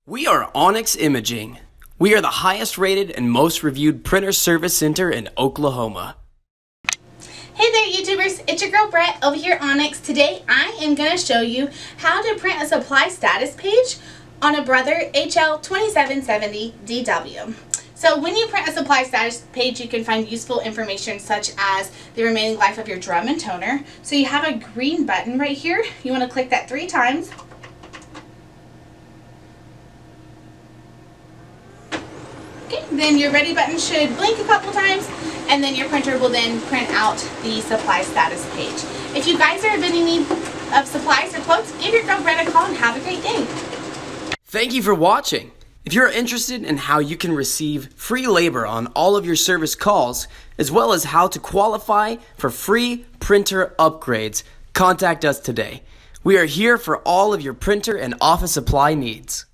We are Onyx Imaging. We are the highest rated and most reviewed printer service center in Oklahoma. Hey there YouTubers, it's your girl Brett over here at Onyx. Today I am going to show you how to print a supply status page on a Brother HL2770dw. So when you print a supply status page, you can find useful information such as the remaining life of your drum and toner. So you have a green button right here. You want to click that 3 times. Okay, then your ready button should blink a couple times, and then your printer will then print out the supply status page. If you guys are in any need of supplies or quotes, give your girl Brett a call and have a great day. Thank you for watching. If you're interested in how you can receive free labor on all of your service calls, as well as how to qualify for free printer upgrades, contact us today. We are here for all of your printer and office supply needs.